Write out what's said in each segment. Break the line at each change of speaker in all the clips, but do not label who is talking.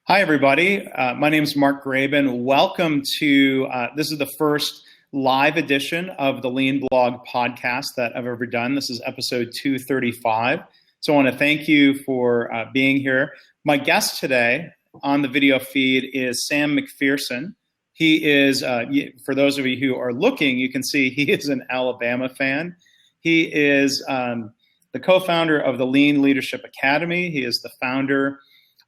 Hi, everybody. My name is Mark Graban. Welcome to, this is the first live edition of the LeanBlog Podcast that I've ever done. This is episode 235. So I want to thank you for being here. My guest today on the video feed is Sam MacPherson. He is, for those of you who are looking, you can see he is an Alabama fan. He is the co-founder of the Lean Leadership Academy. He is the founder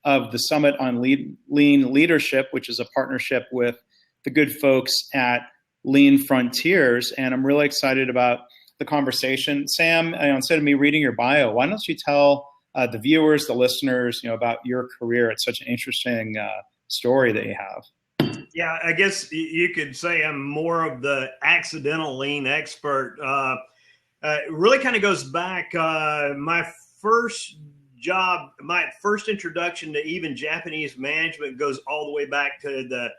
of the Summit on Lean Leadership, which is a partnership with the good folks at Lean Frontiers. And I'm really excited about the conversation. Sam, instead of me reading your bio, why don't you tell the viewers, the listeners, about your career? It's such an interesting story that you have.
Yeah, I guess you could say I'm more of the accidental lean expert. It really kind of goes back. My first job, my first introduction to even Japanese management goes all the way back to the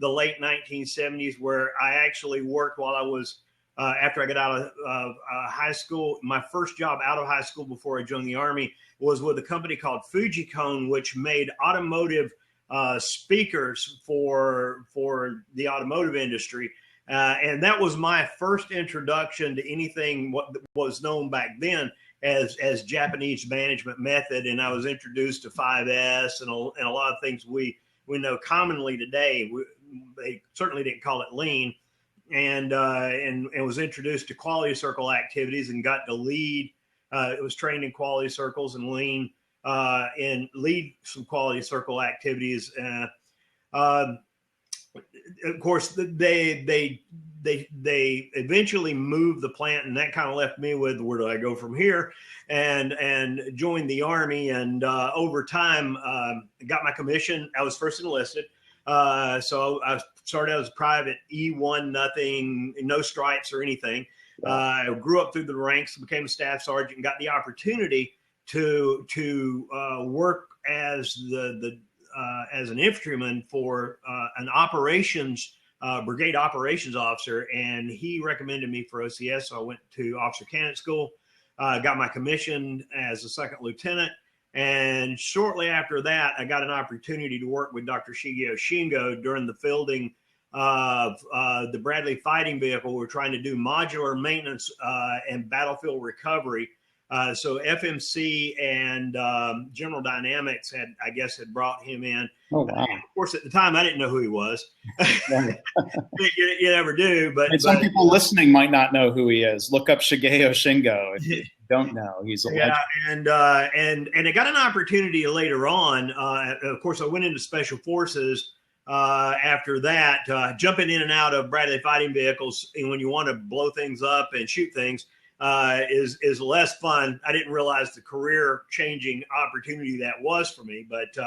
late 1970s, where I actually worked while I was, after I got out of high school. My first job out of high school before I joined the Army was with a company called Fujikon, which made automotive speakers for the automotive industry. And that was my first introduction to anything what was known back then as Japanese management method. And I was introduced to 5S and a lot of things we know commonly today. They certainly didn't call it lean, and was introduced to quality circle activities and got to lead. It was trained in quality circles and lean and lead some quality circle activities. Of course, they eventually moved the plant, and that kind of left me with, where do I go from here? And joined the Army, and over time got my commission. I was first enlisted, so I started out as a private E1, nothing, no stripes or anything. I grew up through the ranks, became a staff sergeant, and got the opportunity to work as as an infantryman for an operations brigade operations officer, and he recommended me for OCS. So I went to officer candidate school, got my commission as a second lieutenant, and shortly after that, I got an opportunity to work with Dr. Shigeo Shingo during the fielding of the Bradley fighting vehicle. We're trying to do modular maintenance and battlefield recovery. So FMC and General Dynamics had brought him in.
Oh, wow.
And of course, at the time, I didn't know who he was. You never do. But
some people listening might not know who he is. Look up Shigeo Shingo if you don't know. He's a legend.
And I got an opportunity later on. Of course, I went into Special Forces after that, jumping in and out of Bradley fighting vehicles. And when you want to blow things up and shoot things, is less fun. I didn't realize the career changing opportunity that was for me, but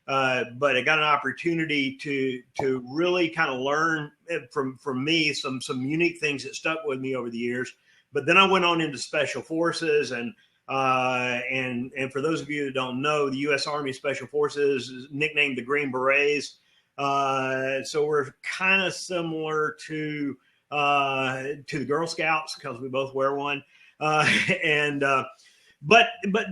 I got an opportunity to really kind of learn from me some unique things that stuck with me over the years. But then I went on into Special Forces, and for those of you that don't know, the U.S. Army Special Forces is nicknamed the Green Berets. So we're kind of similar to the Girl Scouts, because we both wear one. But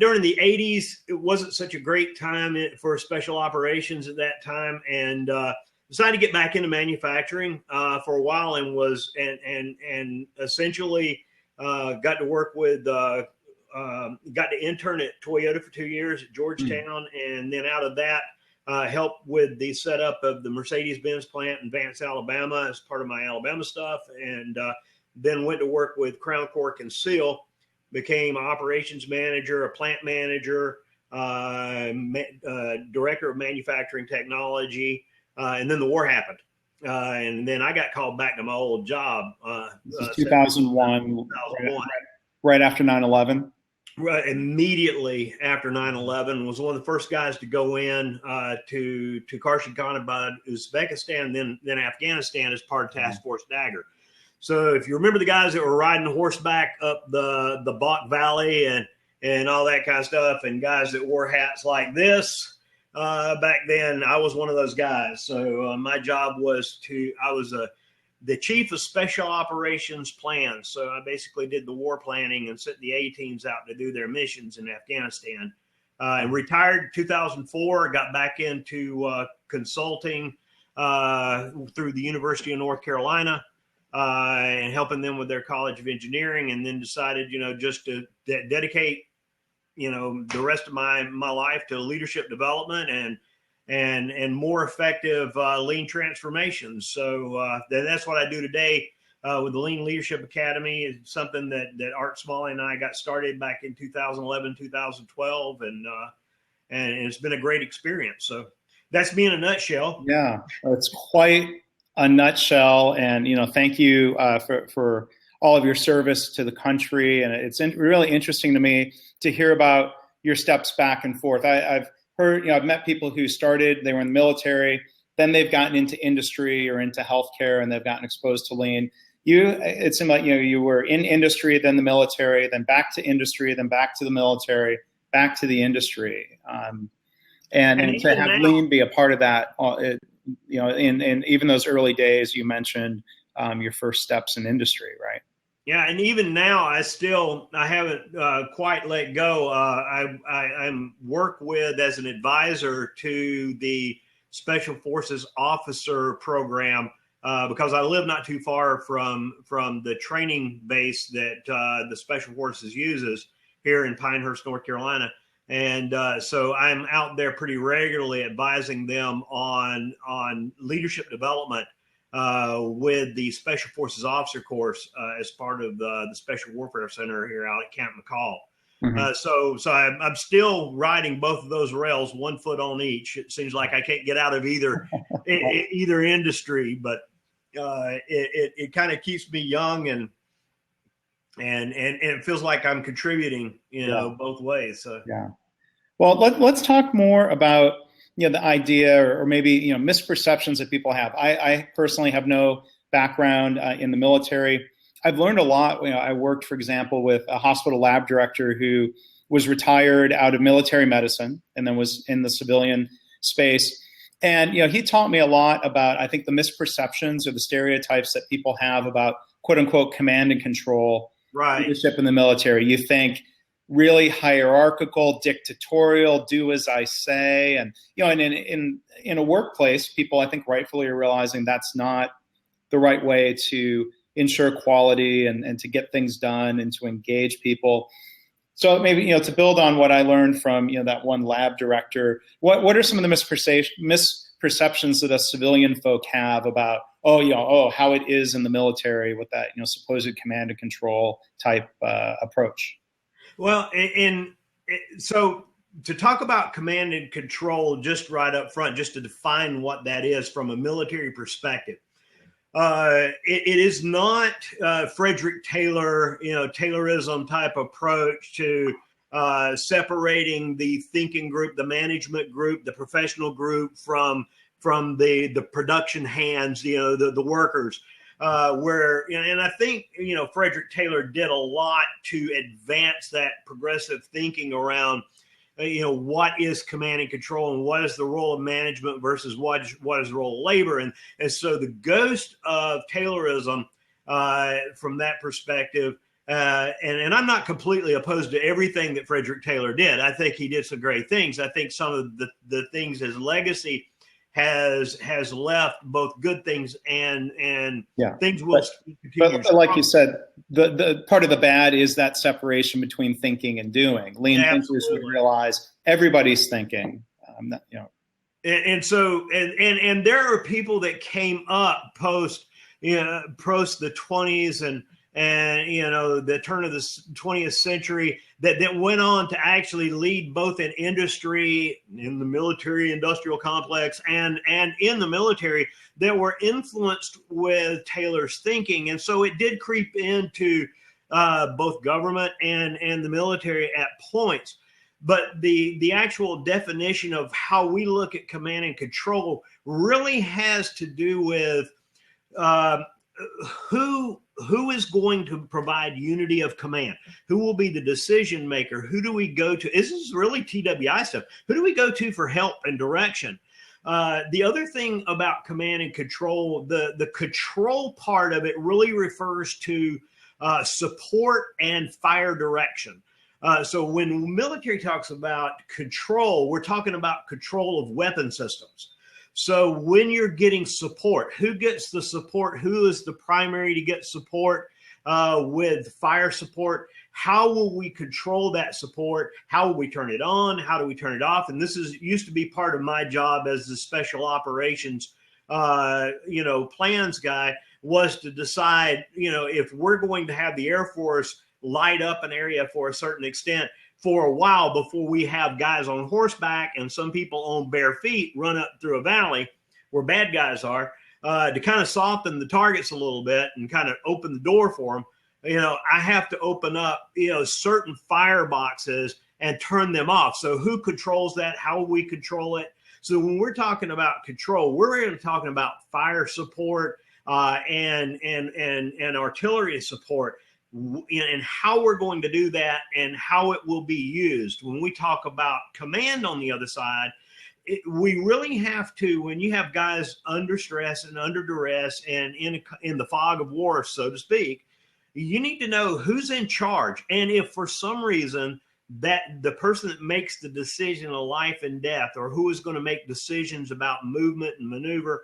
during the 80s, it wasn't such a great time for special operations at that time, and decided to get back into manufacturing for a while, and essentially got to work with got to intern at Toyota for 2 years at Georgetown, and then out of that helped with the setup of the Mercedes-Benz plant in Vance, Alabama, as part of my Alabama stuff, and then went to work with Crown Cork and Seal, became an operations manager, a plant manager, director of manufacturing technology, and then the war happened. And then I got called back to my old job.
This is 2001, right after 9/11.
Right, immediately after 9/11, was one of the first guys to go in to Karshi-Khanabad, Uzbekistan, then Afghanistan as part of Task Force Dagger. So if you remember the guys that were riding horseback up the Bok Valley and all that kind of stuff, and guys that wore hats like this back then, I was one of those guys. So my job was the chief of special operations plans. So I basically did the war planning and sent the A-teams out to do their missions in Afghanistan. Retired in 2004, got back into consulting through the University of North Carolina and helping them with their College of Engineering, and then decided, just to dedicate, the rest of my life to leadership development and more effective lean transformations. So that's what I do today with the Lean Leadership Academy. It's something that Art Smalley and I got started back in 2011, 2012, and it's been a great experience. So that's me in a nutshell.
Yeah, it's quite a nutshell. And, thank you for all of your service to the country. And it's really interesting to me to hear about your steps back and forth. I've heard, I've met people who they were in the military, then they've gotten into industry or into healthcare, and they've gotten exposed to lean. It seemed like, you were in industry, then the military, then back to industry, then back to the military, back to the industry. And to have lean be a part of that, in even those early days, you mentioned your first steps in industry, right?
Yeah, and even now, I haven't quite let go. I'm work with as an advisor to the Special Forces Officer Program because I live not too far from the training base that the Special Forces uses here in Pinehurst, North Carolina. And so I'm out there pretty regularly advising them on leadership development with the Special Forces Officer course as part of the Special Warfare Center here out at Camp McCall. Mm-hmm. So I'm still riding both of those rails, 1 foot on each. It seems like I can't get out of either industry, but it kind of keeps me young and it feels like I'm contributing, both ways. So.
Yeah. Well, let's talk more about the idea or maybe misperceptions that people have. I personally have no background in the military. I've learned a lot. I worked, for example, with a hospital lab director who was retired out of military medicine and then was in the civilian space. And he taught me a lot about, I think, the misperceptions or the stereotypes that people have about quote unquote command and control leadership in the military. You think really hierarchical, dictatorial, do as I say. And, and in a workplace, people, I think, rightfully are realizing that's not the right way to ensure quality and to get things done and to engage people. So maybe, to build on what I learned from, that one lab director, what are some of the misperceptions that us civilian folk have about, how it is in the military with that, supposed command and control type approach?
Well, so to talk about command and control just right up front, just to define what that is from a military perspective, it is not Frederick Taylor, Taylorism type approach to separating the thinking group, the management group, the professional group from the production hands, the workers. And I think, Frederick Taylor did a lot to advance that progressive thinking around, what is command and control and what is the role of management versus what is the role of labor. And so the ghost of Taylorism from that perspective, and I'm not completely opposed to everything that Frederick Taylor did. I think he did some great things. I think some of the things, his legacy has left both good things and things will continue.
But like you said, the part of the bad is that separation between thinking and doing. Lean thinkers would realize everybody's thinking.
And so there are people that came up post the 20s and the turn of the 20th century that went on to actually lead both in industry, in the military industrial complex, and in the military that were influenced with Taylor's thinking. And so it did creep into both government and the military at points. But the actual definition of how we look at command and control really has to do with who is going to provide unity of command? Who will be the decision maker? Who do we go to? This is really TWI stuff. Who do we go to for help and direction? The other thing about command and control, the control part of it really refers to support and fire direction. So when military talks about control, we're talking about control of weapon systems. So when you're getting support, who gets the support? Who is the primary to get support with fire support? How will we control that support? How will we turn it on? How do we turn it off? And this used to be part of my job as the special operations, plans guy, was to decide, if we're going to have the Air Force light up an area for a certain extent for a while before we have guys on horseback and some people on bare feet run up through a valley where bad guys are, to kind of soften the targets a little bit and kind of open the door for them. I have to open up, certain fireboxes and turn them off. So who controls that? How will we control it? So when we're talking about control, we're going to be talking about fire support and artillery support, and how we're going to do that and how it will be used. When we talk about command on the other side, we really have to, when you have guys under stress and under duress and in the fog of war, so to speak, you need to know who's in charge. And if for some reason that the person that makes the decision of life and death, or who is going to make decisions about movement and maneuver,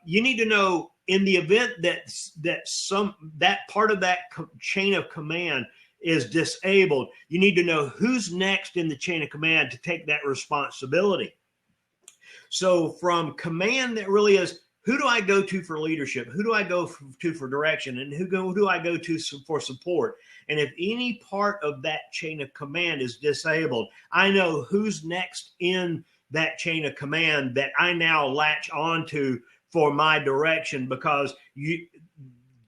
you need to know, in the event that part of that chain of command is disabled, you need to know who's next in the chain of command to take that responsibility. So from command, that really is, who do I go to for leadership? Who do I go to for direction? And who do I go to for support? And if any part of that chain of command is disabled, I know who's next in that chain of command that I now latch onto for my direction, because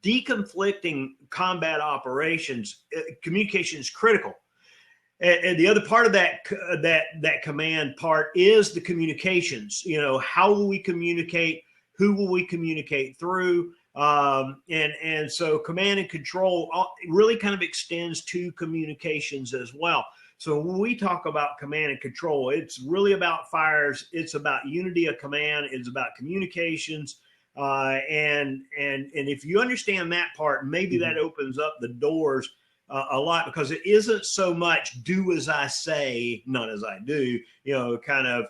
deconflicting combat operations, communication is critical. And the other part of that command part is the communications. How will we communicate? Who will we communicate through? And so command and control really kind of extends to communications as well. So when we talk about command and control, it's really about fires. It's about unity of command. It's about communications. And if you understand that part, maybe that opens up the doors a lot, because it isn't so much do as I say, not as I do, kind of,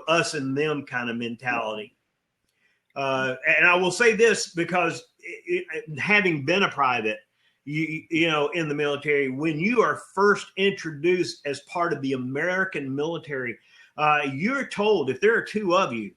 us and them kind of mentality. And I will say this, because having been a private, in the military, when you are first introduced as part of the American military, you're told if there are two of you,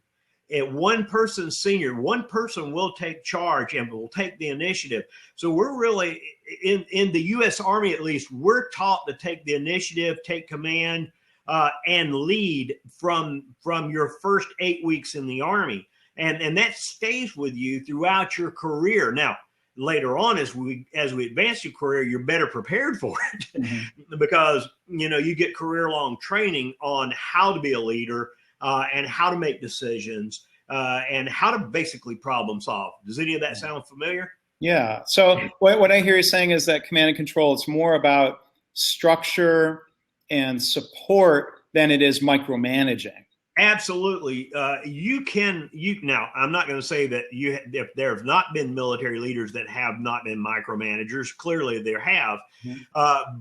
if one person's senior, one person will take charge and will take the initiative. So we're really, in the U.S. Army at least, we're taught to take the initiative, take command, and lead from your first 8 weeks in the Army. And that stays with you throughout your career. Now, later on, as we advance your career, you're better prepared for it, because you get career-long training on how to be a leader, and how to make decisions, and how to basically problem solve. Does any of that sound familiar?
Yeah. So what I hear you saying is that command and control, it's more about structure and support than it is micromanaging.
Absolutely. Now, I'm not going to say that if there have not been military leaders that have not been micromanagers. Clearly there have,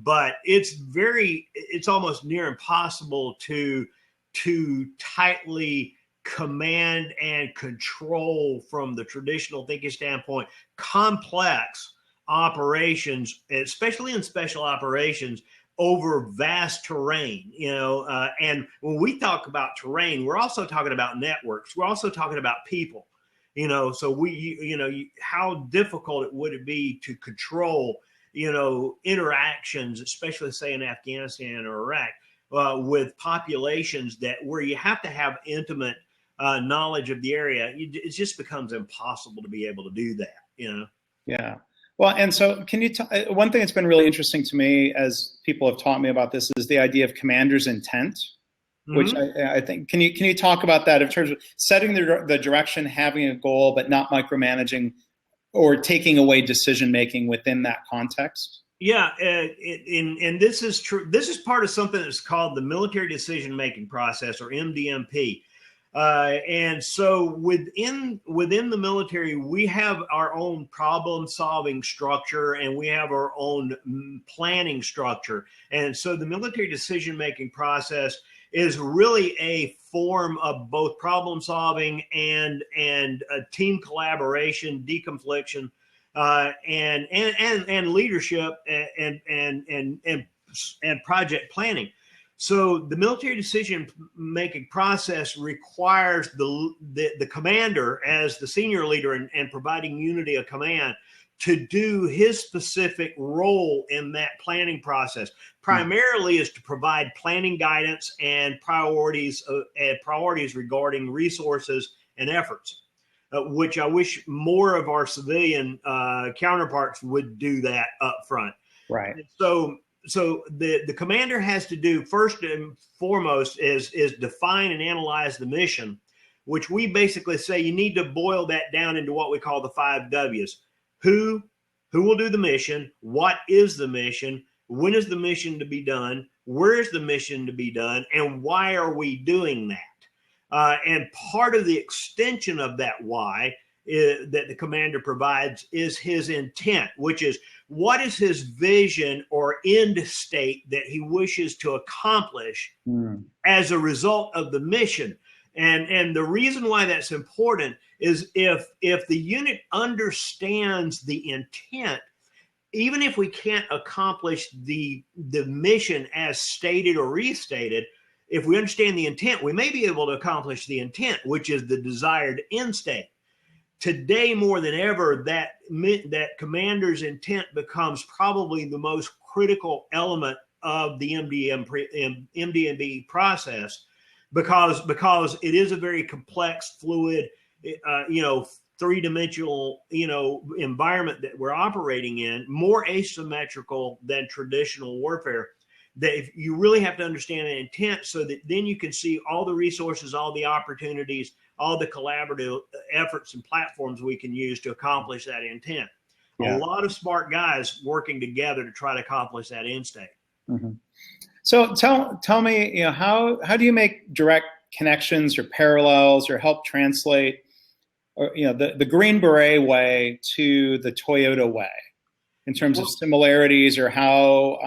but it's almost near impossible to tightly command and control, from the traditional thinking standpoint, complex operations, especially in special operations, over vast terrain, and when we talk about terrain, we're also talking about networks. We're also talking about people, so how difficult it would be to control, interactions, especially say in Afghanistan or Iraq, with populations where you have to have intimate knowledge of the area. It just becomes impossible to be able to do that,
Yeah. Well, and so can you one thing that's been really interesting to me as people have taught me about this is the idea of commander's intent, which I think, can you talk about that in terms of setting the direction, having a goal, but not micromanaging or taking away decision-making within that context?
Yeah. And this is true. This is part of something that's called the military decision-making process, or MDMP. And so within the military, we have our own problem solving structure and we have our own planning structure. And so the military decision making process is really a form of both problem solving and team collaboration, deconfliction, and leadership and project planning. So the military decision-making process requires the commander, as the senior leader and providing unity of command, to do his specific role in that planning process. Primarily is to provide planning guidance and priorities regarding resources and efforts, which I wish more of our civilian counterparts would do that up front.
Right.
So the commander has to do first and foremost is define and analyze the mission, which we basically say you need to boil that down into what we call the 5 W's. Who will do the mission? What is the mission? When is the mission to be done? Where is the mission to be done? And why are we doing that? And part of the extension of that why that the commander provides is his intent, which is what is his vision or end state that he wishes to accomplish as a result of the mission. And the reason why that's important is if the unit understands the intent, even if we can't accomplish the mission as stated or restated, if we understand the intent, we may be able to accomplish the intent, which is the desired end state. Today, more than ever, that commander's intent becomes probably the most critical element of the MD&B process, because it is a very complex, fluid, three-dimensional, environment that we're operating in, more asymmetrical than traditional warfare. That if you really have to understand the intent, so that then you can see all the resources, all the opportunities, all the collaborative efforts and platforms we can use to accomplish that intent. Yeah. A lot of smart guys working together to try to accomplish that end state.
Mm-hmm. So tell me, how do you make direct connections or parallels or help translate, or the Green Beret way to the Toyota way in terms of similarities, or how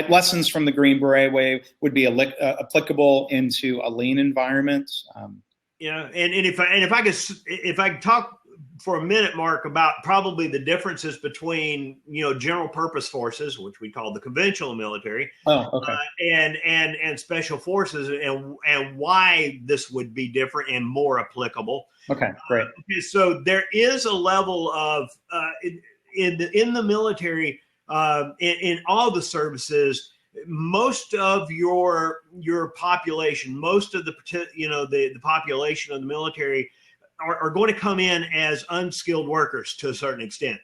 lessons from the Green Beret way would be applicable into a lean environment. And if I could talk for a minute, Mark, about probably the differences between general purpose forces, which we call the conventional military, and special forces, and why this would be different and more applicable. Okay, great.
So there is a level of in the military. In all the services, most of your population, most of the population of the military are going to come in as unskilled workers to a certain extent,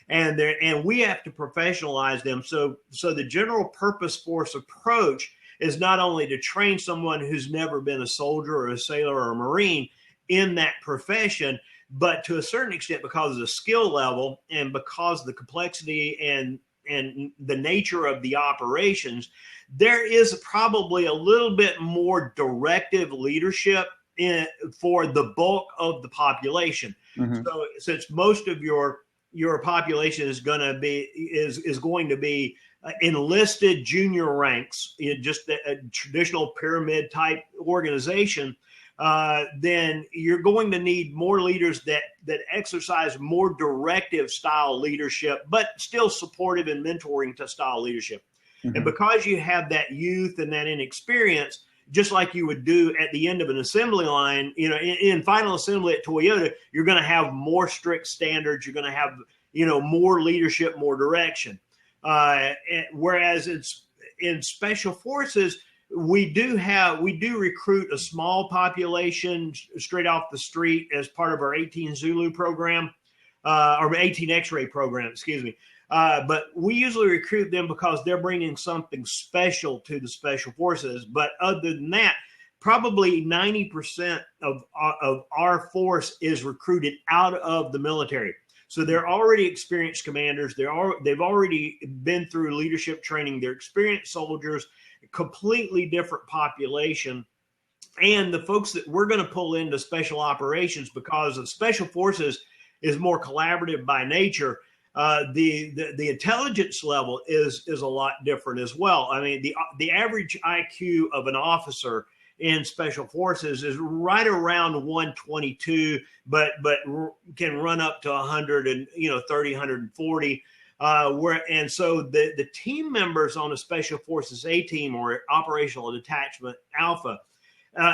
and we have to professionalize them. So the general purpose force approach is not only to train someone who's never been a soldier or a sailor or a Marine in that profession, but to a certain extent, because of the skill level and because of the complexity and the nature of the operations, there is probably a little bit more directive leadership for the bulk of the population. Mm-hmm. So since most of your population is going to be enlisted junior ranks, just a traditional pyramid type organization, then you're going to need more leaders that exercise more directive style leadership, but still supportive and mentoring to style leadership. Mm-hmm. And because you have that youth and that inexperience, just like you would do at the end of an assembly line, in final assembly at Toyota, you're going to have more strict standards. You're going to have, more leadership, more direction. Whereas it's in special forces, we do recruit a small population straight off the street as part of our 18 Zulu program, or 18 X-ray program, excuse me. But we usually recruit them because they're bringing something special to the special forces. But other than that, probably 90% of our force is recruited out of the military. So they're already experienced commanders. They've already been through leadership training. They're experienced soldiers, completely different population. and the folks that we're going to pull into special operations, because of special forces is more collaborative by nature. The intelligence level is a lot different as well. I mean, the average IQ of an officer in special forces is right around 122, but can run up to 100 and 30, 140. And so the team members on a special forces A team or operational detachment alpha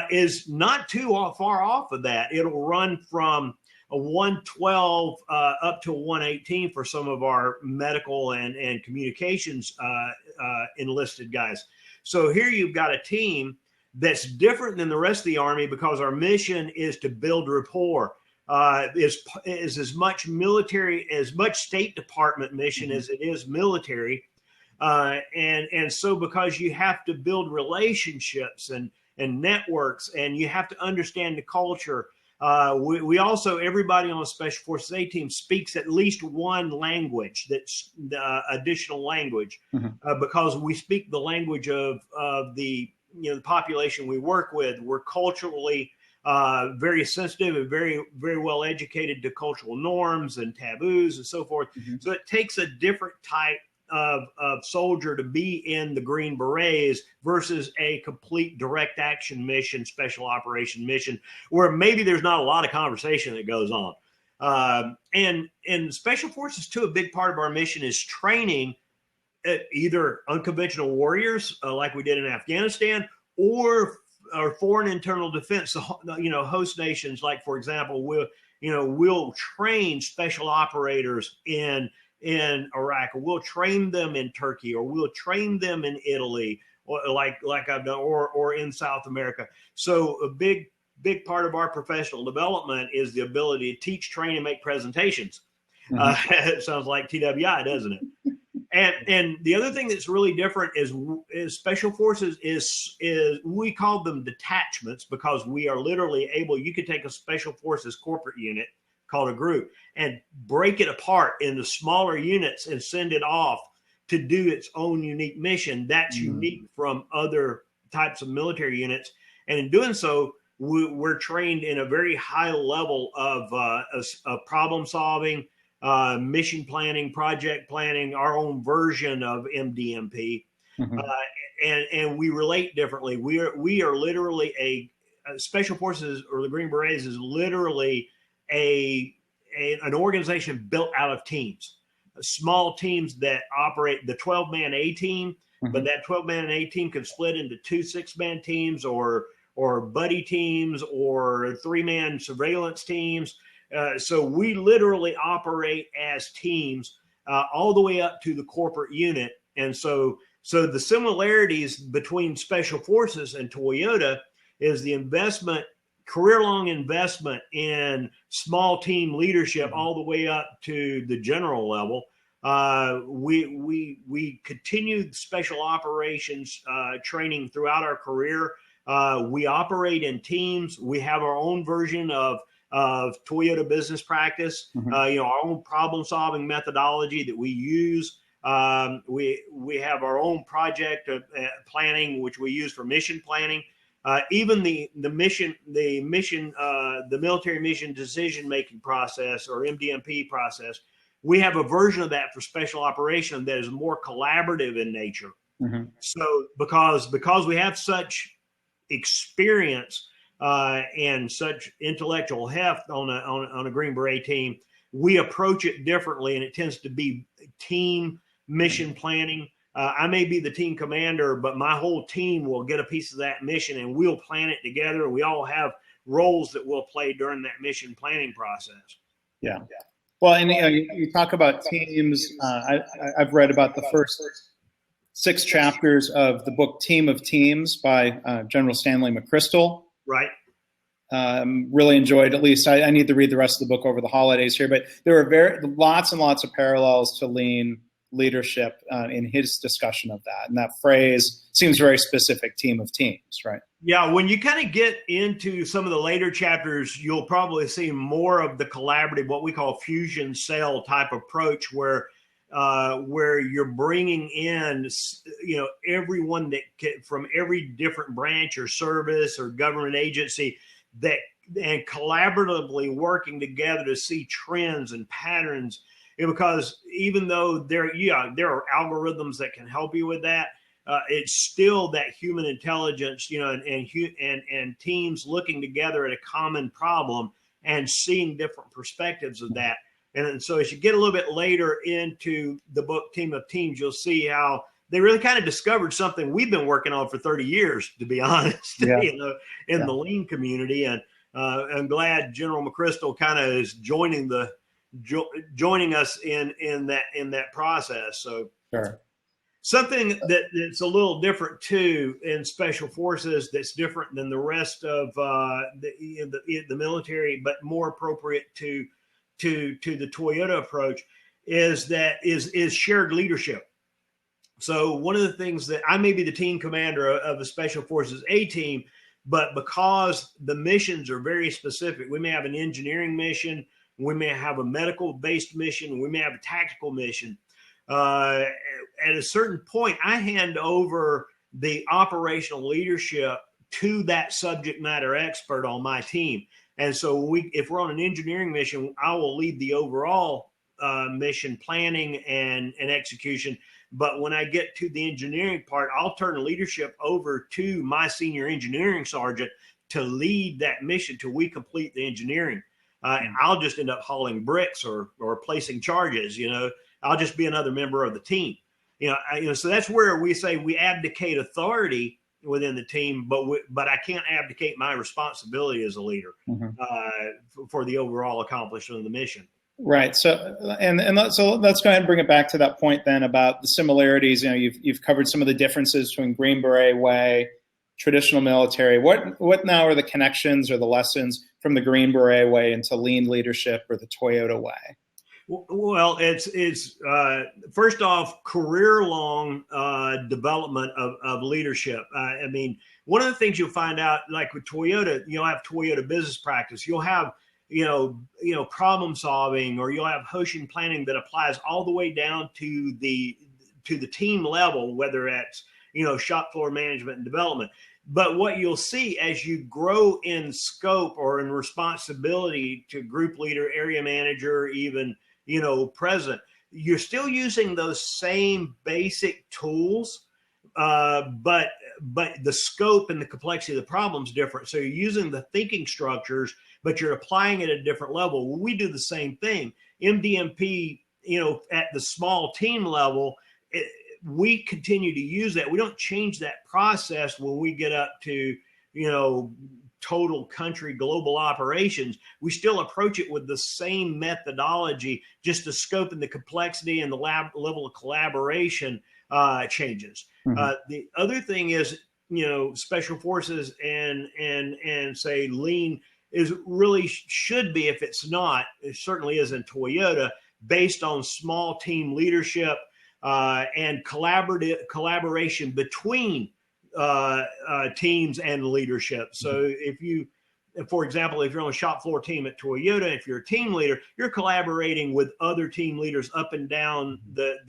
is not too far off of that. It'll run from a 112 up to 118 for some of our medical and communications enlisted guys. So here you've got a team that's different than the rest of the Army, because our mission is to build rapport. Is as much military, as much State Department mission as it is military. And so because you have to build relationships and networks, and you have to understand the culture. We also, everybody on the Special Forces A team speaks at least one language, that's additional language, because we speak the language of the the population we work with. We're culturally very sensitive and very, very well educated to cultural norms and taboos and so forth. So it takes a different type of soldier to be in the Green Berets versus a complete direct action mission, special operation mission, where maybe there's not a lot of conversation that goes on. And special forces too, a big part of our mission is training either unconventional warriors like we did in Afghanistan, or foreign internal defense. So, host nations, like, for example, we'll train special operators in Iraq, or we'll train them in Turkey, or we'll train them in Italy, or like I've done, or in South America. So a big part of our professional development is the ability to teach, train, and make presentations. It sounds like TWI, doesn't it? And the other thing that's really different is special forces is we call them detachments, because we are literally able, you could take a special forces corporate unit called a group and break it apart into smaller units and send it off to do its own unique mission that's unique from other types of military units. And in doing so, we're trained in a very high level of problem solving, mission planning, project planning, our own version of MDMP, and we relate differently. We are literally a Special Forces, or the Green Berets, is literally an organization built out of teams, small teams that operate the 12-man A team, but that 12-man A team can split into 2 6-man teams, or buddy teams, or 3-man surveillance teams. So we literally operate as teams all the way up to the corporate unit. And so the similarities between Special Forces and Toyota is the investment, career-long investment in small team leadership all the way up to the general level. We continue special operations training throughout our career. We operate in teams. We have our own version of Toyota business practice, our own problem-solving methodology that we use. We have our own project planning, which we use for mission planning. Even the military mission decision-making process, or MDMP process, we have a version of that for special operation that is more collaborative in nature. So because we have such experience and such intellectual heft on a Green Beret team, we approach it differently, and it tends to be team mission planning. I may be the team commander, but my whole team will get a piece of that mission, and we'll plan it together. We all have roles that we'll play during that mission planning process. Yeah.
Well, and you talk about teams. I've read about the first 6 chapters of the book Team of Teams by General Stanley McChrystal.
Right.
Really enjoyed, at least I need to read the rest of the book over the holidays here, but there are lots and lots of parallels to lean leadership in his discussion of that. And that phrase seems very specific, team of teams, right?
Yeah, when you kind of get into some of the later chapters, you'll probably see more of the collaborative, what we call fusion cell type approach, where where you're bringing in, everyone from every different branch or service or government agency and collaboratively working together to see trends and patterns. Because even though there are algorithms that can help you with that, it's still that human intelligence, and teams looking together at a common problem and seeing different perspectives of that. And so as you get a little bit later into the book Team of Teams, you'll see how they really kind of discovered something we've been working on for 30 years, to be honest, in the lean community. And I'm glad General McChrystal kind of is joining us in that process. So
sure.
Something that's a little different too in Special Forces, that's different than the rest of the military, but more appropriate to the Toyota approach, is shared leadership. So one of the things that I may be the team commander of the Special Forces A team, but because the missions are very specific, we may have an engineering mission, we may have a medical based mission, we may have a tactical mission. At a certain point, I hand over the operational leadership to that subject matter expert on my team. And so if we're on an engineering mission, I will lead the overall mission planning and execution. But when I get to the engineering part, I'll turn leadership over to my senior engineering sergeant to lead that mission till we complete the engineering. And I'll just end up hauling bricks or placing charges. I'll just be another member of the team. So that's where we say we abdicate authority within the team, but I can't abdicate my responsibility as a leader for the overall accomplishment of the mission.
Right. So so let's go ahead and bring it back to that point then about the similarities. You've covered some of the differences between Green Beret Way, traditional military. What now are the connections or the lessons from the Green Beret Way into lean leadership or the Toyota way?
Well, it's first off, career-long development of leadership. One of the things you'll find out, like with Toyota, you'll have Toyota business practice. You'll have, problem solving, or you'll have Hoshin planning that applies all the way down to the team level, whether it's, shop floor management and development. But what you'll see as you grow in scope or in responsibility to group leader, area manager, even president, you're still using those same basic tools, but the scope and the complexity of the problem is different. So you're using the thinking structures, but you're applying it at a different level. Well, we do the same thing. MDMP, at the small team level, we continue to use that. We don't change that process when we get up to, total country global operations. We still approach it with the same methodology, just the scope and the complexity and the level of collaboration changes. The other thing is, Special Forces and say lean is really should be, if it's not, it certainly is in Toyota, based on small team leadership and collaboration between teams and leadership. So for example, if you're on a shop floor team at Toyota, if you're a team leader, you're collaborating with other team leaders up and down the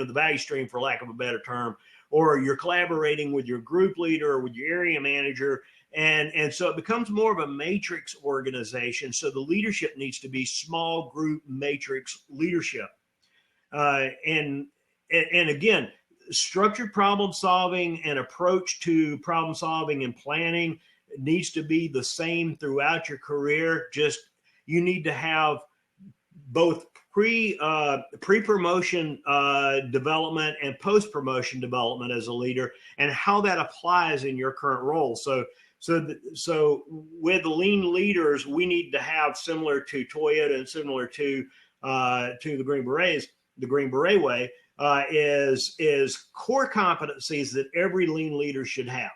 value stream, for lack of a better term, or you're collaborating with your group leader or with your area manager. And so it becomes more of a matrix organization. So the leadership needs to be small group matrix leadership. And again, structured problem solving and approach to problem solving and planning needs to be the same throughout your career. Just you need to have both pre-promotion development and post-promotion development as a leader, and how that applies in your current role. So with the lean leaders, we need to have, similar to Toyota and similar to the Green Berets, the Green Beret Way, is core competencies that every lean leader should have.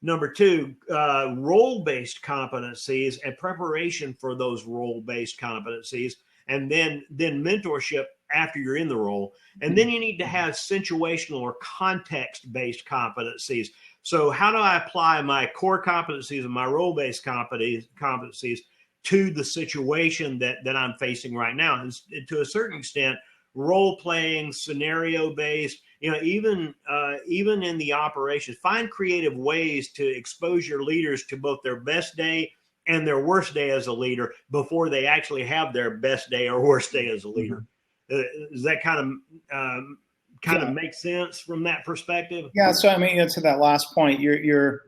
Number two, role-based competencies and preparation for those role-based competencies, and then mentorship after you're in the role. And then you need to have situational or context-based competencies. So how do I apply my core competencies and my role-based competencies to the situation that I'm facing right now. And to a certain extent, role playing, scenario based, even in the operations, find creative ways to expose your leaders to both their best day and their worst day as a leader before they actually have their best day or worst day as a leader. Does that kind of make sense from that perspective?
Yeah. So, to that last point, you're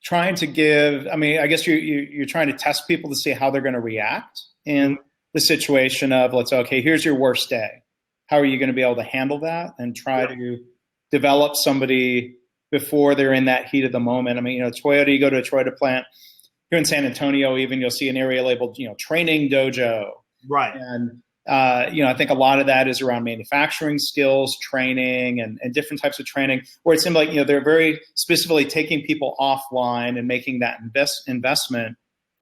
trying to give, I guess you're trying to test people to see how they're going to react in the situation of, okay, here's your worst day. How are you going to be able to handle that and try to develop somebody before they're in that heat of the moment? Toyota, you go to a Toyota plant here in San Antonio, even you'll see an area labeled, training dojo.
Right.
And, I think a lot of that is around manufacturing skills, training, and different types of training, where it seems like, they're very specifically taking people offline and making that investment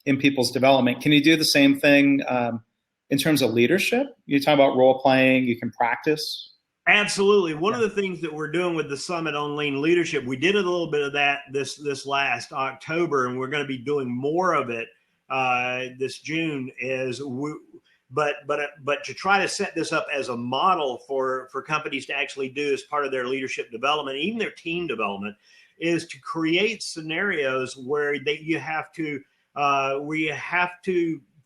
in people's development. Can you do the same thing in terms of leadership? You talk about role playing, you can practice.
Absolutely. One of the things that we're doing with the Summit on Lean Leadership, we did a little bit of that this last October, and we're going to be doing more of it this June. But to try to set this up as a model for companies to actually do as part of their leadership development, even their team development, is to create scenarios where you have to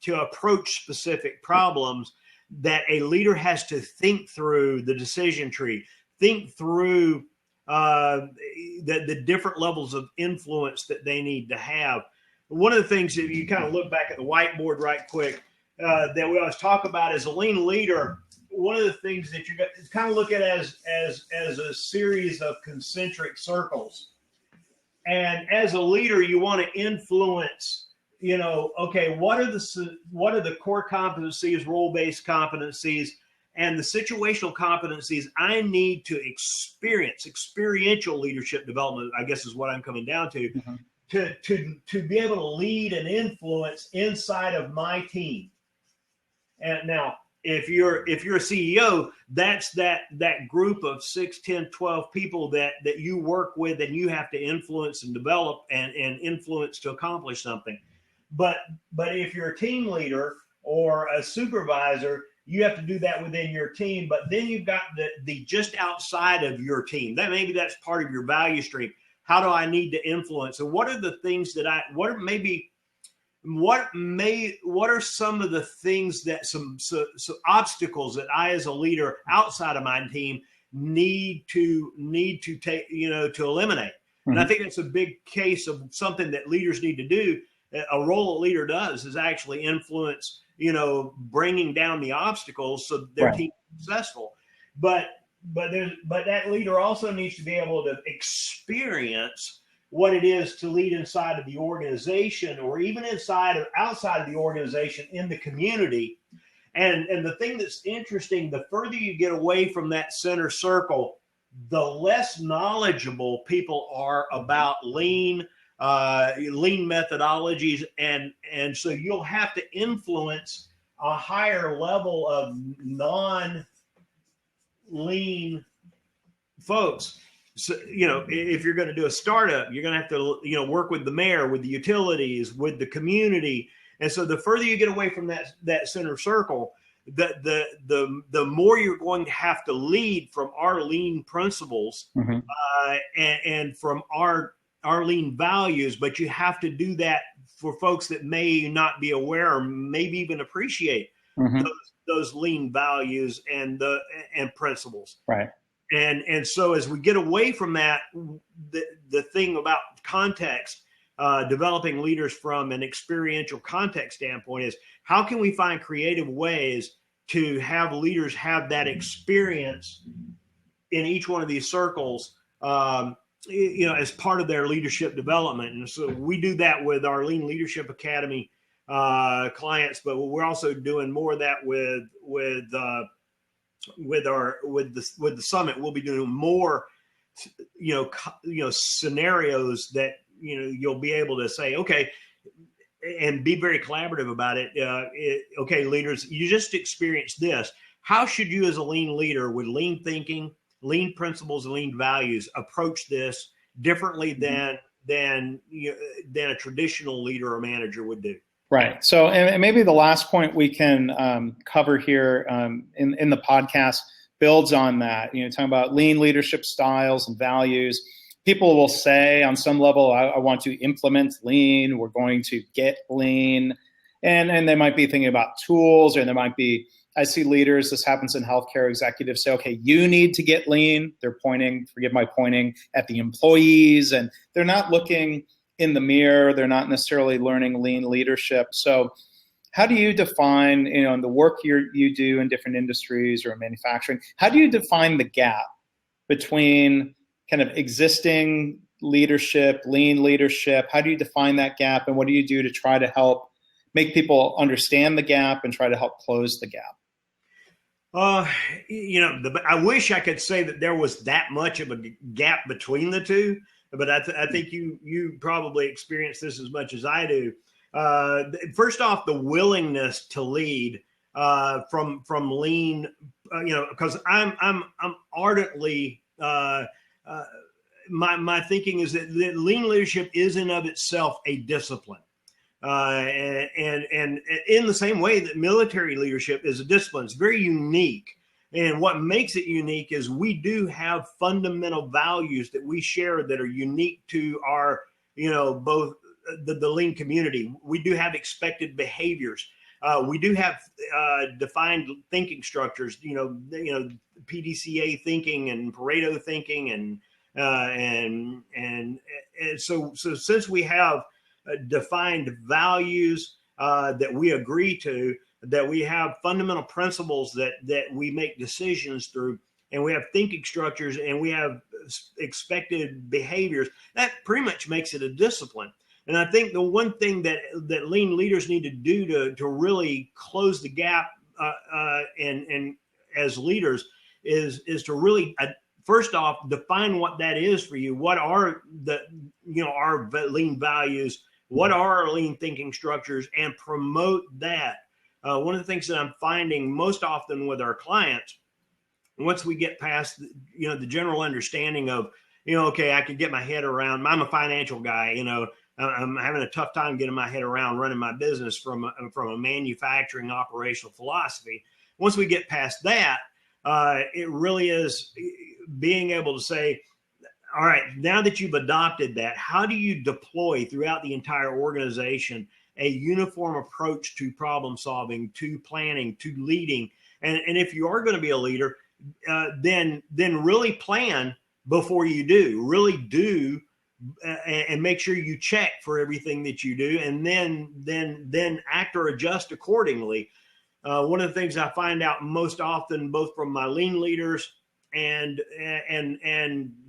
approach specific problems that a leader has to think through the decision tree, think through the different levels of influence that they need to have. One of the things, if you kind of look back at the whiteboard right quick, that we always talk about as a lean leader, one of the things that you got is kind of look at as a series of concentric circles. And as a leader, you want to influence, okay, what are the core competencies, role-based competencies, and the situational competencies I need to experience, experiential leadership development, I guess is what I'm coming down to, to be able to lead and influence inside of my team. And now, if you're a CEO, that's that group of 6, 10, 12 people that you work with and you have to influence and develop and influence to accomplish something. But if you're a team leader or a supervisor, you have to do that within your team. But then you've got the just outside of your team. That's part of your value stream. How do I need to influence? And what are the things that what are some of the things that some obstacles that I as a leader outside of my team need to take, to eliminate? And I think that's a big case of something that leaders need to do. A role a leader does is actually influence, bringing down the obstacles so their team is successful. But that leader also needs to be able to experience what it is to lead inside of the organization, or even outside of the organization in the community. And the thing that's interesting, the further you get away from that center circle, the less knowledgeable people are about lean methodologies. And so you'll have to influence a higher level of non-lean folks. So, if you're going to do a startup, you're going to have to, work with the mayor, with the utilities, with the community. And so the further you get away from that center circle, the more you're going to have to lead from our lean principles and from our lean values. But you have to do that for folks that may not be aware or maybe even appreciate those lean values and principles.
Right.
And so as we get away from that, the thing about context, developing leaders from an experiential context standpoint is how can we find creative ways to have leaders have that experience in each one of these circles, as part of their leadership development. And so we do that with our Lean Leadership Academy clients, but we're also doing more of that with the summit. We'll be doing more, scenarios that, you'll be able to say, okay, and be very collaborative about it. Okay, leaders, you just experienced this. How should you as a lean leader with lean thinking, lean principles, and lean values approach this differently than a traditional leader or manager would do?
Right. So, and maybe the last point we can cover here in the podcast builds on that. Talking about lean leadership styles and values. People will say on some level, I want to implement lean. We're going to get lean. And they might be thinking about tools, or there might be, I see leaders, this happens in healthcare, executives say, okay, you need to get lean. They're pointing, forgive my pointing, at the employees, and they're not looking in the mirror. They're not necessarily learning lean leadership. So how do you define, in the work you do in different industries or manufacturing, how do you define the gap between kind of existing leadership, lean leadership? How do you define that gap, and what do you do to try to help make people understand the gap and try to help close the gap?
I wish I could say that there was that much of a gap between the two, but I think you probably experience this as much as I do. First off, the willingness to lead from lean, because I'm ardently my thinking is that lean leadership is in of itself a discipline. And in the same way that military leadership is a discipline, it's very unique. And what makes it unique is we do have fundamental values that we share that are unique to our, both the lean community. We do have expected behaviors. We do have defined thinking structures, PDCA thinking and Pareto thinking. And so since we have defined values that we agree to, that we have fundamental principles that we make decisions through, and we have thinking structures, and we have expected behaviors, that pretty much makes it a discipline. And I think the one thing that lean leaders need to do to really close the gap and as leaders is to really first off define what that is for you. What are our lean values? What are our lean thinking structures, and promote that. One of the things that I'm finding most often with our clients, once we get past, the general understanding of, okay, I could get my head around, I'm a financial guy, I'm having a tough time getting my head around running my business from a manufacturing operational philosophy. Once we get past that, it really is being able to say, all right, now that you've adopted that, how do you deploy throughout the entire organization a uniform approach to problem solving, to planning, to leading? And if you are going to be a leader, then really plan before you do. Really do, and make sure you check for everything that you do, and then act or adjust accordingly. One of the things I find out most often, both from my lean leaders and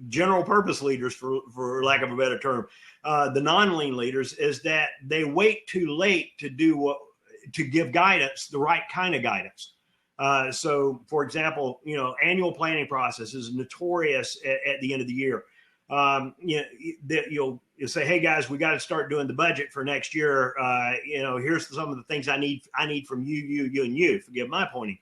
general purpose leaders, for lack of a better term, the non-lean leaders, is that they wait too late to give guidance, the right kind of guidance. So, for example, annual planning process is notorious at the end of the year. You'll say, hey guys, we got to start doing the budget for next year. Here's some of the things I need from you, and you. Forgive my pointing.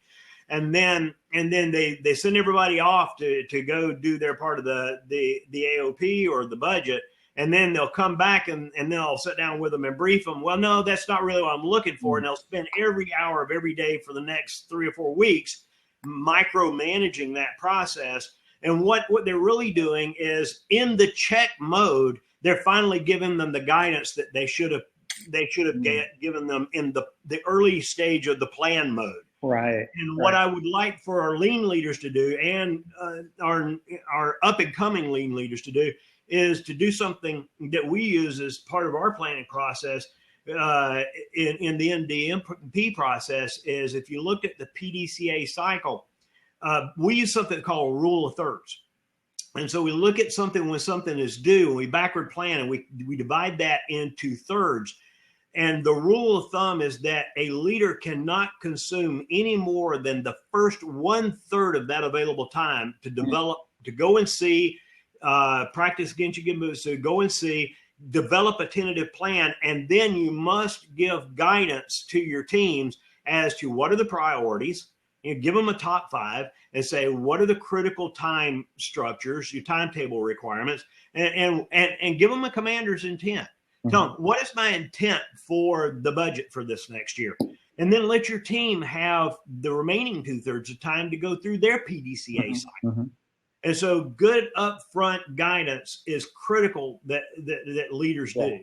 And then they send everybody off to go do their part of the AOP or the budget. And then they'll come back and then I'll sit down with them and brief them. Well, no, that's not really what I'm looking for. And they'll spend every hour of every day for the next 3 or 4 weeks micromanaging that process. And what they're really doing is, in the check mode, they're finally giving them the guidance that they should have given them in the early stage of the plan mode.
Right.
And what I would like for our lean leaders to do, and our up and coming lean leaders to do, is to do something that we use as part of our planning process in the NDMP process. Is, if you looked at the PDCA cycle, we use something called a rule of thirds. And so we look at something when something is due, and we backward plan, and we divide that into thirds. And the rule of thumb is that a leader cannot consume any more than the first 1/3 of that available time to develop, to go and see, practice against your moves, so go and see, develop a tentative plan, and then you must give guidance to your teams as to what are the priorities. Give them a top 5 and say, what are the critical time structures, your timetable requirements, and give them a commander's intent. Tell them, what is my intent for the budget for this next year? And then let your team have the remaining 2/3 of time to go through their PDCA cycle. And so good upfront guidance is critical that leaders do,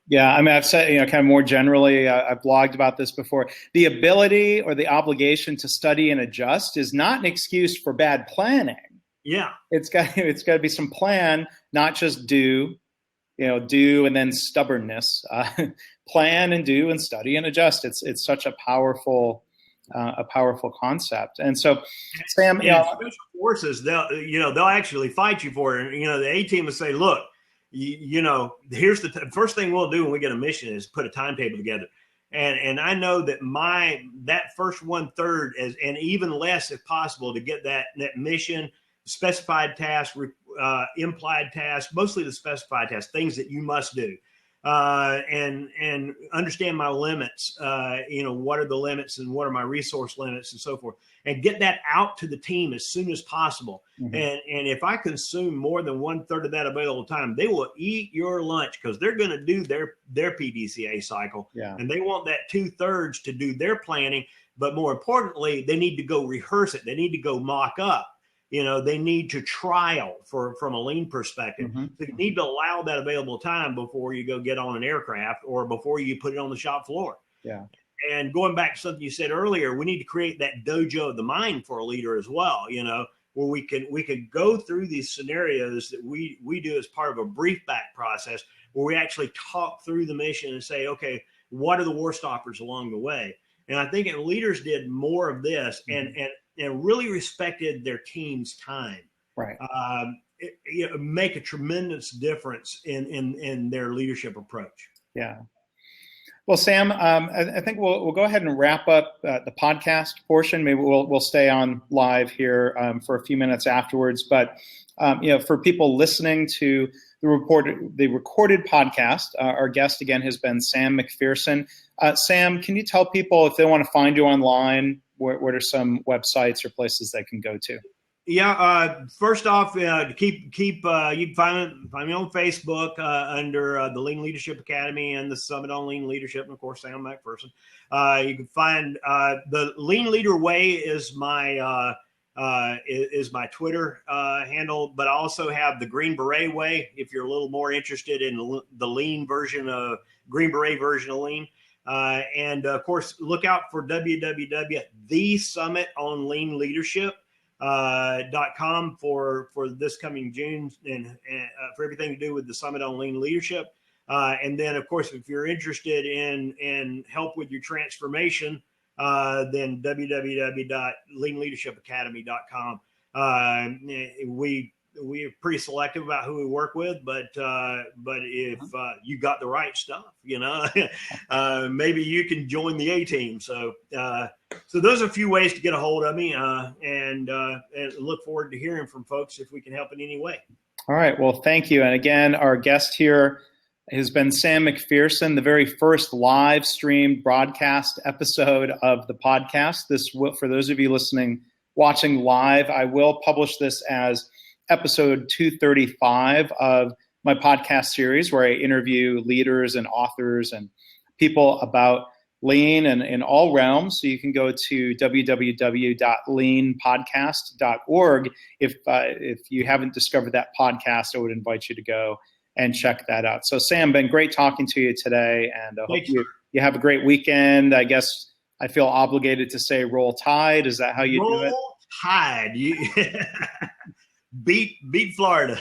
Yeah, I mean, I've said, kind of more generally, I've blogged about this before. The ability or the obligation to study and adjust is not an excuse for bad planning.
Yeah.
It's got to be some plan, not just do and then stubbornness. Plan and do and study and adjust. It's such a powerful concept. And so, Sam,
special forces, they'll actually fight you for it. The A team will say, look, here's the first thing we'll do when we get a mission is put a timetable together. And I know that that first 1/3 and even less if possible to get that mission, specified task, implied task, mostly the specified task, things that you must do. And understand my limits, what are the limits and what are my resource limits and so forth, and get that out to the team as soon as possible. And if I consume more than 1/3 of that available time, they will eat your lunch because they're going to do their PDCA cycle.
Yeah. And
they want that 2/3 to do their planning. But more importantly, they need to go rehearse it. They need to go mock up. They need to trial from a lean perspective. So you need to allow that available time before you go get on an aircraft or before you put it on the shop floor.
Yeah.
And going back to something you said earlier, we need to create that dojo of the mind for a leader as well, where we can go through these scenarios that we do as part of a brief back process where we actually talk through the mission and say, okay, what are the war stoppers along the way? And I think leaders did more of this and really respected their team's time.
Right.
Make a tremendous difference in their leadership approach.
Yeah. Well, Sam, I think we'll go ahead and wrap up the podcast portion. Maybe we'll stay on live here for a few minutes afterwards. But for people listening to the recorded podcast, our guest again has been Sam MacPherson. Sam, can you tell people if they want to find you online, what are some websites or places they can go to?
Yeah. First off, you can find me on Facebook under the Lean Leadership Academy and the Summit on Lean Leadership, and of course, Sam MacPherson. You can find the Lean Leader Way is my Twitter handle, but I also have the Green Beret Way if you're a little more interested in the lean version of Green Beret version of lean. And of course, look out for www.thesummitonleanleadership.com for this coming June and for everything to do with the Summit on Lean Leadership. And then, of course, if you're interested in help with your transformation, then www.leanleadershipacademy.com. We're pretty selective about who we work with, but if you got the right stuff, maybe you can join the A team. So those are a few ways to get a hold of me, and look forward to hearing from folks if we can help in any way.
All right. Well, thank you. And again, our guest here has been Sam MacPherson, the very first live streamed broadcast episode of the podcast. For those of you watching live, I will publish this as episode 235 of my podcast series where I interview leaders and authors and people about lean and in all realms. So you can go to www.leanpodcast.org. If you haven't discovered that podcast, I would invite you to go and check that out. So Sam, been great talking to you today, and I hope you have a great weekend. I guess I feel obligated to say roll tide. Is that how you do it?
Roll tide. Beat Florida.